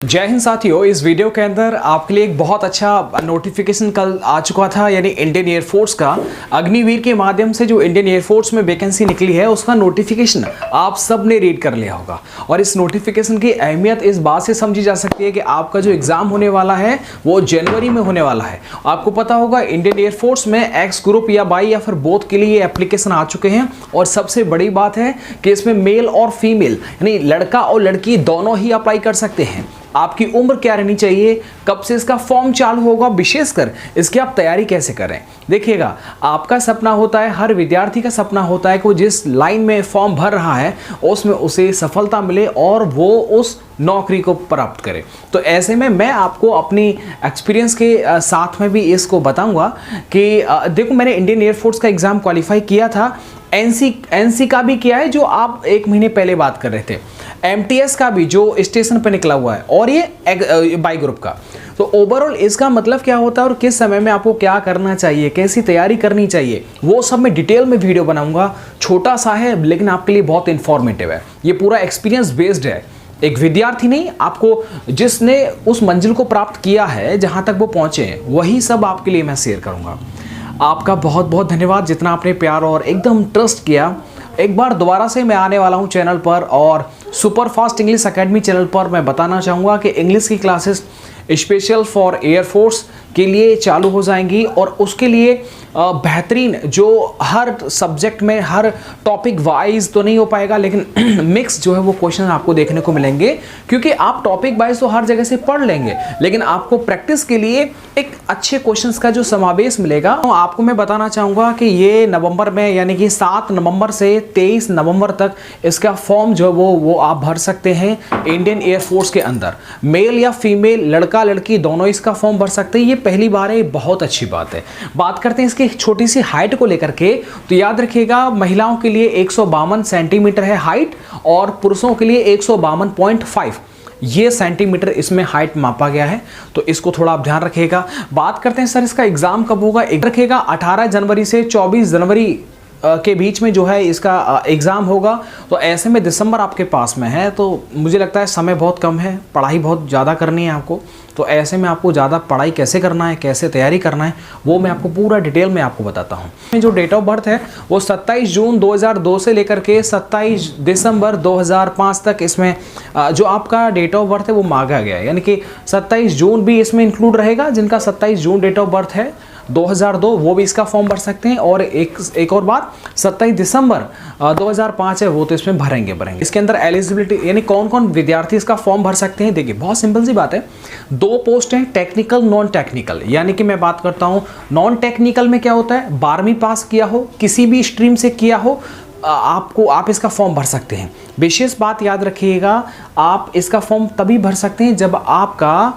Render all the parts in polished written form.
जय हिंद साथियों, इस वीडियो के अंदर आपके लिए एक बहुत अच्छा नोटिफिकेशन कल आ चुका था, यानी इंडियन एयरफोर्स का अग्निवीर के माध्यम से जो इंडियन एयरफोर्स में वैकेंसी निकली है उसका नोटिफिकेशन आप सब ने रीड कर लिया होगा। और इस नोटिफिकेशन की अहमियत इस बात से समझी जा सकती है कि आपका जो एग्जाम होने वाला है वो जनवरी में होने वाला है। आपको पता होगा इंडियन एयरफोर्स में एक्स ग्रुप या वाई या फिर बोथ के लिए एप्लीकेशन आ चुके हैं। और सबसे बड़ी बात है कि इसमें मेल और फीमेल यानी लड़का और लड़की दोनों ही अप्लाई कर सकते हैं। आपकी उम्र क्या रहनी चाहिए, कब से इसका फॉर्म चालू होगा, विशेषकर इसकी आप तैयारी कैसे करें। देखिएगा, आपका सपना होता है, हर विद्यार्थी का सपना होता है कि वो जिस लाइन में फॉर्म भर रहा है उसमें उसे सफलता मिले और वो उस नौकरी को प्राप्त करे। तो ऐसे में मैं आपको अपनी एक्सपीरियंस के साथ में भी इसको बताऊंगा कि देखो, मैंने इंडियन एयरफोर्स का एग्जाम क्वालिफाई किया था, एनसी का भी किया है जो आप एक महीने पहले बात कर रहे थे, एमटीएस का भी जो स्टेशन पे निकला हुआ है, और ये बाई ग्रुप का। तो ओवरऑल इसका मतलब क्या होता है और किस समय में आपको क्या करना चाहिए, कैसी तैयारी करनी चाहिए, वो सब मैं डिटेल में वीडियो बनाऊंगा। छोटा सा है लेकिन आपके लिए बहुत इंफॉर्मेटिव है। ये पूरा एक्सपीरियंस बेस्ड है, एक विद्यार्थी नहीं, आपको जिसने उस मंजिल को प्राप्त किया है, जहां तक वो पहुंचे हैं, वही सब आपके लिए मैं शेयर करूंगा। आपका बहुत बहुत धन्यवाद जितना आपने प्यार और एकदम ट्रस्ट किया। एक बार दोबारा से मैं आने वाला हूं चैनल पर, और super fast English academy channel पर मैं बताना चाहूँगा कि इंग्लिश की क्लासेस स्पेशल फॉर एयरफोर्स के लिए चालू हो जाएंगी। और उसके लिए बेहतरीन जो हर सब्जेक्ट में हर टॉपिक वाइज तो नहीं हो पाएगा, लेकिन मिक्स जो है वो क्वेश्चन आपको देखने को मिलेंगे। क्योंकि आप टॉपिक वाइज तो हर जगह से पढ़ लेंगे, लेकिन आपको प्रैक्टिस के लिए एक अच्छे क्वेश्चंस का जो समावेश मिलेगा। तो आपको मैं बताना चाहूँगा कि ये नवंबर में, यानी कि 7 नवंबर से 23 नवंबर तक इसका फॉर्म जो है वो आप भर सकते हैं इंडियन एयरफोर्स के अंदर। मेल या फीमेल, लड़का लड़की दोनों इसका फॉर्म भर सकते हैं। ये पहली बार है, बहुत अच्छी बात है। बात करते हैं इसकी छोटी सी हाइट को लेकर के, तो याद रखिएगा महिलाओं के लिए 152 सेंटीमीटर है हाइट, और पुरुषों के लिए 152.5 ये सेंटीमीटर इसमें हाइट मापा गया है। तो इसको थोड़ा आप ध्यान रखिएगा। बात करते हैं सर इसका एग्जाम कब होगा। रखिएगा 18 जनवरी से 24 जनवरी के बीच में जो है इसका एग्ज़ाम होगा। तो ऐसे में दिसंबर आपके पास में है, तो मुझे लगता है समय बहुत कम है, पढ़ाई बहुत ज़्यादा करनी है आपको। तो ऐसे में आपको ज़्यादा पढ़ाई कैसे करना है, कैसे तैयारी करना है, वो मैं आपको पूरा डिटेल में आपको बताता हूँ। जो डेट ऑफ बर्थ है वो 27 जून 2002 से लेकर के 27 दिसंबर 2005 तक इसमें जो आपका डेट ऑफ बर्थ है वो मांगा गया है। यानी कि 27 जून भी इसमें इंक्लूड रहेगा। जिनका 27 जून डेट ऑफ बर्थ है 2002 वो भी इसका फॉर्म भर सकते हैं। और एक और बात, 27 दिसंबर 2005 है वो तो इसमें भरेंगे। इसके अंदर एलिजिबिलिटी यानी कौन कौन विद्यार्थी इसका फॉर्म भर सकते हैं। देखिए, बहुत सिंपल सी बात है, 2 पोस्ट हैं, टेक्निकल नॉन टेक्निकल। यानी कि मैं बात करता हूँ नॉन टेक्निकल में क्या होता है, 12वीं पास किया हो, किसी भी स्ट्रीम से किया हो, आप इसका फॉर्म भर सकते हैं। विशेष बात याद रखिएगा, आप इसका फॉर्म तभी भर सकते हैं जब आपका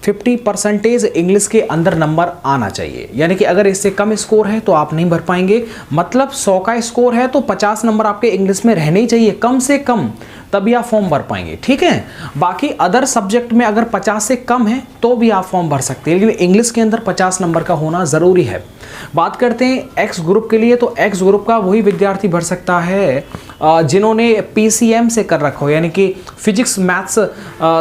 50% इंग्लिश के अंदर नंबर आना चाहिए। यानी कि अगर इससे कम स्कोर है तो आप नहीं भर पाएंगे। मतलब 100 का स्कोर है तो 50 नंबर आपके इंग्लिश में रहने ही चाहिए कम से कम, तभी आप फॉर्म भर पाएंगे। ठीक है, बाकी अदर सब्जेक्ट में अगर 50 से कम है तो भी आप फॉर्म भर सकते हैं, लेकिन इंग्लिश के अंदर 50 नंबर का होना ज़रूरी है। बात करते हैं एक्स ग्रुप के लिए, तो एक्स ग्रुप का वही विद्यार्थी भर सकता है जिन्होंने पीसीएम से कर रखा हो, यानी कि फिजिक्स मैथ्स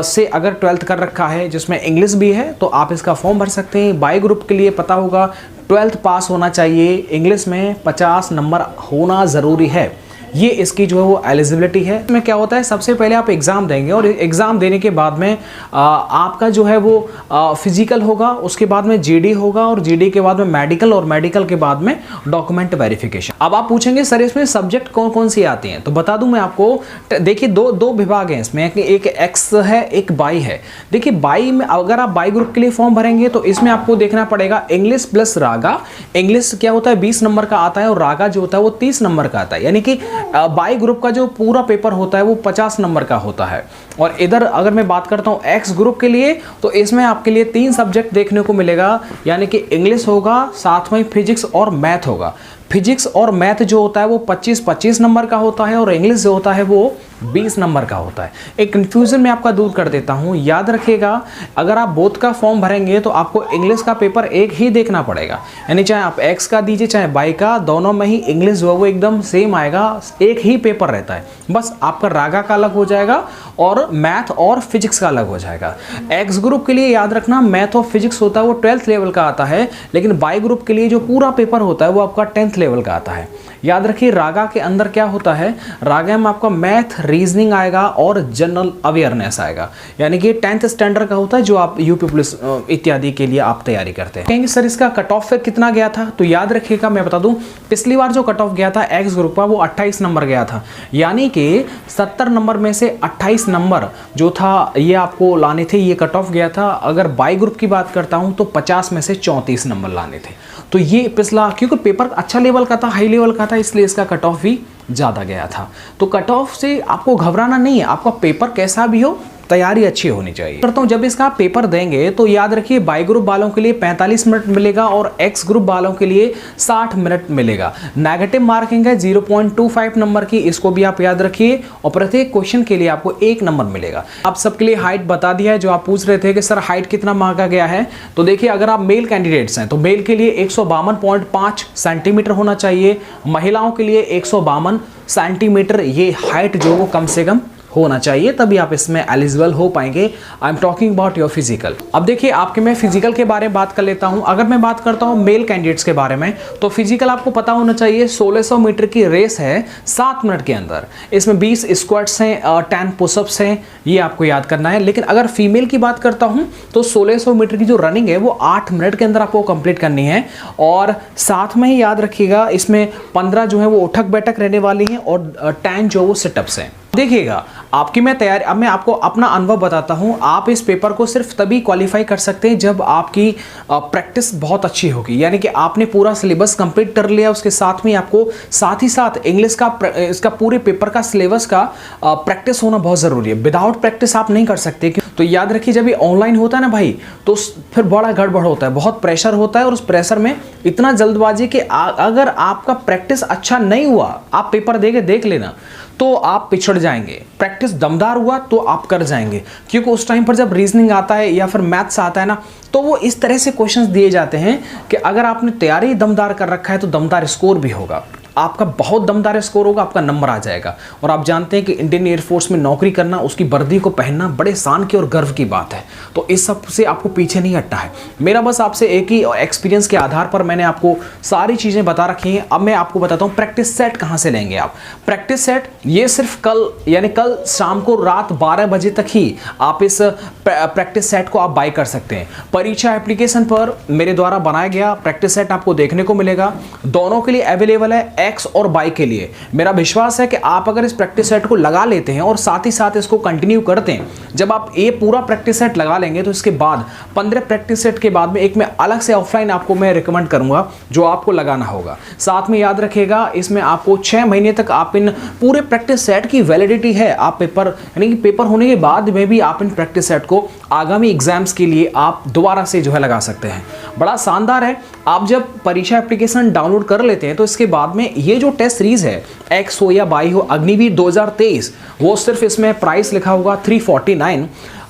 से अगर 12th कर रखा है जिसमें इंग्लिश भी है, तो आप इसका फॉर्म भर सकते हैं। बाई ग्रुप के लिए पता होगा 12th पास होना चाहिए, इंग्लिश में 50 नंबर होना ज़रूरी है। ये इसकी जो है वो एलिजिबिलिटी है। इसमें क्या होता है, सबसे पहले आप एग्ज़ाम देंगे और एग्ज़ाम देने के बाद में आपका जो है वो फिजिकल होगा, उसके बाद में जीडी होगा, और जीडी के बाद में मेडिकल, और मेडिकल के बाद में डॉक्यूमेंट वेरिफिकेशन। अब आप पूछेंगे सर इसमें सब्जेक्ट कौन कौन सी आती हैं, तो बता दूं मैं आपको। देखिए, दो विभाग हैं इसमें, एक एक्स है, एक बाई है। देखिए, बाई में अगर आप बाई ग्रुप के लिए फॉर्म भरेंगे तो इसमें आपको देखना पड़ेगा इंग्लिश प्लस रागा। इंग्लिश क्या होता है 20 नंबर का आता है, और रागा जो होता है वो 30 नंबर का आता है। यानी कि बाई ग्रुप का जो पूरा पेपर होता है वो 50 नंबर का होता है। और इधर अगर मैं बात करता हूँ एक्स ग्रुप के लिए, तो इसमें आपके लिए 3 सब्जेक्ट देखने को मिलेगा। यानी कि इंग्लिश होगा, साथ में फिजिक्स और मैथ होगा। फिजिक्स और मैथ जो होता है वो 25-25 नंबर का होता है, और इंग्लिश जो होता है वो 20 नंबर का होता है। एक कन्फ्यूज़न में आपका दूर कर देता हूँ, याद रखिएगा अगर आप बोथ का फॉर्म भरेंगे तो आपको इंग्लिश का पेपर एक ही देखना पड़ेगा, यानी चाहे आप एक्स का दीजिए चाहे बाई का, दोनों में ही इंग्लिश जो है वो एकदम सेम आएगा, एक ही पेपर रहता है। बस आपका रागा का अलग हो जाएगा और मैथ और फिजिक्स का अलग हो जाएगा। एक्स ग्रुप के लिए याद रखना मैथ और फिजिक्स होता है वो 12th लेवल का आता है, लेकिन बाई ग्रुप के लिए जो पूरा पेपर होता है वो आपका 10th लेवल का आता है। याद रखिए रागा के अंदर क्या होता है, रागा में आपका मैथ रीजनिंग आएगा और जनरल अवेयरनेस आएगा, यानी कि 10th स्टैंडर्ड का होता है जो आप यूपी पुलिस इत्यादि के लिए आप तैयारी करते हैं। कहेंगे सर इसका कट ऑफ कितना गया था, तो याद रखिएगा मैं बता दूं पिछली बार जो कट ऑफ गया था एक्स ग्रुप का वो 28 नंबर गया था, यानी कि 70 नंबर में से 28 नंबर जो था ये आपको लाने थे, ये कट ऑफ गया था। अगर बाई ग्रुप की बात करता हूं तो 50 में से 34 नंबर लाने थे। तो ये पिछला क्योंकि पेपर अच्छा लेवल का था, हाई लेवल का था, इसलिए इसका कट ऑफ भी ज़्यादा गया था। तो कट ऑफ से आपको घबराना नहीं है, आपका पेपर कैसा भी हो तैयारी अच्छी होनी चाहिए। करता हूँ जब इसका पेपर देंगे तो याद रखिए बाई ग्रुप वालों के लिए 45 मिनट मिलेगा और एक्स ग्रुप वालों के लिए 60 मिनट मिलेगा। नेगेटिव मार्किंग है 0.25 नंबर की, इसको भी आप याद रखिए और प्रत्येक क्वेश्चन के लिए आपको 1 नंबर मिलेगा। आप सबके लिए हाइट बता दिया है, जो आप पूछ रहे थे कि सर हाइट कितना मांगा गया है, तो देखिए अगर आप मेल कैंडिडेट्स हैं तो मेल के लिए 152.5 सेंटीमीटर होना चाहिए, महिलाओं के लिए 152 सेंटीमीटर ये हाइट जो वो कम से कम होना चाहिए, तभी आप इसमें एलिजिबल हो पाएंगे। I am talking about your physical. अब देखिए आपके मैं फिजिकल के बारे में बात कर लेता हूं। अगर मैं बात करता हूं मेल कैंडिडेट्स के बारे में तो फिजिकल आपको पता होना चाहिए 1600 मीटर की रेस है 7 मिनट के अंदर, इसमें 20 स्क्वाट्स हैं, 10 पुशअप्स हैं, ये आपको याद करना है। लेकिन अगर फीमेल की बात करता हूं तो 1600 मीटर की जो रनिंग है वो 8 मिनट के अंदर आपको कंप्लीट करनी है और साथ में ही याद रखिएगा इसमें 15 जो है वो उठक बैठक रहने वाली हैं और 10 जो वो सिटअप्स हैं। देखिएगा आपकी मैं तैयारी, अब मैं आपको अपना अनुभव बताता हूं। आप इस पेपर को सिर्फ तभी क्वालिफाई कर सकते हैं जब आपकी प्रैक्टिस बहुत अच्छी होगी, यानी कि आपने पूरा सिलेबस कंप्लीट कर लिया, उसके साथ में आपको साथ ही साथ इंग्लिश का इसका पूरे पेपर का सिलेबस का प्रैक्टिस होना बहुत ज़रूरी है। विदाउट प्रैक्टिस आप नहीं कर सकते। तो याद रखिए जब ये ऑनलाइन होता है ना भाई तो फिर बड़ा गड़बड़ होता है, बहुत प्रेशर होता है और उस प्रेशर में इतना जल्दबाजी कि अगर आपका प्रैक्टिस अच्छा नहीं हुआ, आप पेपर देके देख लेना तो आप पिछड़ जाएंगे। प्रैक्टिस दमदार हुआ तो आप कर जाएंगे, क्योंकि उस टाइम पर जब रीजनिंग आता है या फिर मैथ्स आता है ना तो वो इस तरह से क्वेश्चंस दिए जाते हैं कि अगर आपने तैयारी दमदार कर रखा है तो दमदार स्कोर भी होगा, आपका बहुत दमदार स्कोर होगा, आपका नंबर आ जाएगा। और आप जानते हैं कि इंडियन एयरफोर्स में नौकरी करना, उसकी वर्दी को पहनना बड़े शान की और गर्व की बात है। तो इस सब से आपको पीछे नहीं हटना है। मेरा बस आपसे एक ही एक्सपीरियंस के आधार पर मैंने आपको सारी चीज़ें बता रखी हैं। अब मैं आपको बताता हूँ प्रैक्टिस सेट कहाँ से लेंगे आप। प्रैक्टिस सेट ये सिर्फ कल यानी कल शाम को रात 12 बजे तक ही आप इस प्रैक्टिस सेट को आप बाय कर सकते हैं। परीक्षा एप्लीकेशन पर मेरे द्वारा बनाया गया प्रैक्टिस सेट आपको देखने को मिलेगा, दोनों के लिए अवेलेबल है, एक्स और बाई के लिए। मेरा विश्वास है कि आप अगर इस प्रैक्टिस सेट को लगा लेते हैं और साथ ही साथ इसको कंटिन्यू करते हैं, जब आप ये पूरा प्रैक्टिस सेट लगा लेंगे तो इसके बाद 15 प्रैक्टिस सेट के बाद में एक मैं अलग से ऑफलाइन आपको मैं रिकमेंड करूंगा जो आपको लगाना होगा। साथ में याद रखिएगा इसमें आपको 6 महीने तक आप इन पूरे प्रैक्टिस सेट की वैलिडिटी है। आप पेपर यानी कि पेपर होने के बाद में भी आप इन प्रैक्टिस सेट को आगामी एग्जाम्स के लिए आप दोबारा से जो है लगा सकते हैं। बड़ा शानदार है। आप जब परीक्षा एप्लीकेशन डाउनलोड कर लेते हैं तो इसके बाद में ये जो टेस्ट सीरीज है एक्स हो या बाई हो, अग्निवीर 2023, वो सिर्फ इसमें प्राइस लिखा होगा 349।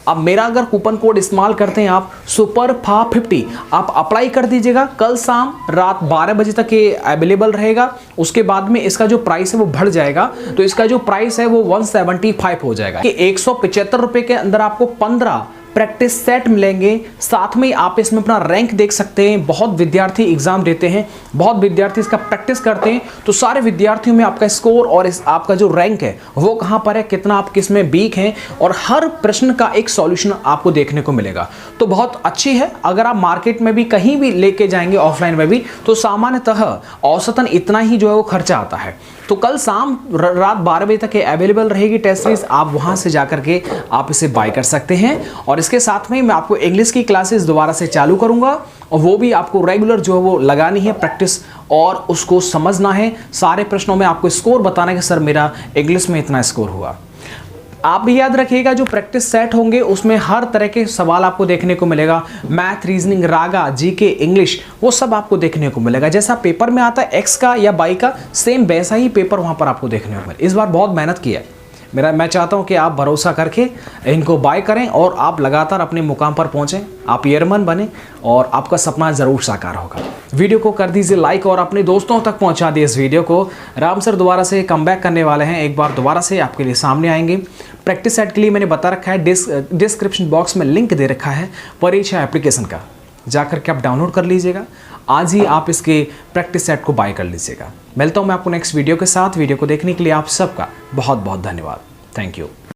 अब मेरा अगर कूपन कोड इस्तेमाल करते हैं आप SUPERFA50, आप अप्लाई कर दीजिएगा। कल शाम रात 12 बजे तक ये अवेलेबल रहेगा। उसके बाद में इसका जो प्राइस है वो बढ़ जाएगा, तो इसका जो प्राइस है वो 175 हो जाएगा कि 175 रुपये के अंदर आपको 15 प्रैक्टिस सेट मिलेंगे। साथ में आप इसमें अपना रैंक देख सकते हैं। बहुत विद्यार्थी एग्जाम देते हैं, बहुत विद्यार्थी इसका प्रैक्टिस करते हैं, तो सारे विद्यार्थियों में आपका स्कोर और आपका जो रैंक है वो कहाँ पर है, कितना आप किस में वीक हैं, और हर प्रश्न का एक सॉल्यूशन आपको देखने को मिलेगा। तो बहुत अच्छी है। अगर आप मार्केट में भी कहीं भी लेके जाएंगे ऑफलाइन में भी तो सामान्यतः औसतन इतना ही जो है वो खर्चा आता है। तो कल शाम रात 12 बजे तक अवेलेबल रहेगी टेस्ट सीरीज, आप वहां से जाकर के आप इसे बाय कर सकते हैं। और इसके साथ में मैं आपको इंग्लिश की क्लासेस दोबारा से चालू करूंगा और वो भी आपको रेगुलर जो है वो लगानी है प्रैक्टिस और उसको समझना है। सारे प्रश्नों में आपको स्कोर बताना है कि सर मेरा इंग्लिश में इतना स्कोर हुआ। आप भी याद रखिएगा जो प्रैक्टिस सेट होंगे उसमें हर तरह के सवाल आपको देखने को मिलेगा। मैथ, रीजनिंग, रागा, जीके, इंग्लिश, वो सब आपको देखने को मिलेगा। जैसा पेपर में आता है एक्स का या बाई का, सेम वैसा ही पेपर वहां पर आपको देखने को मिलेगा। इस बार बहुत मेहनत की है मैं चाहता हूँ कि आप भरोसा करके इनको बाय करें और आप लगातार अपने मुकाम पर पहुँचें, आप एयरमैन बने और आपका सपना ज़रूर साकार होगा। वीडियो को कर दीजिए लाइक और अपने दोस्तों तक पहुँचा दिए इस वीडियो को। राम सर दोबारा से कमबैक करने वाले हैं, एक बार दोबारा से आपके लिए सामने आएंगे। प्रैक्टिस सेट के लिए मैंने बता रखा है, डिस्क्रिप्शन बॉक्स में लिंक दे रखा है परीक्षा एप्लीकेशन का, जाकर के आप डाउनलोड कर लीजिएगा। आज ही आप इसके प्रैक्टिस सेट को बाय कर लीजिएगा। मिलता हूँ मैं आपको नेक्स्ट वीडियो के साथ। वीडियो को देखने के लिए आप सबका बहुत बहुत धन्यवाद। Thank you.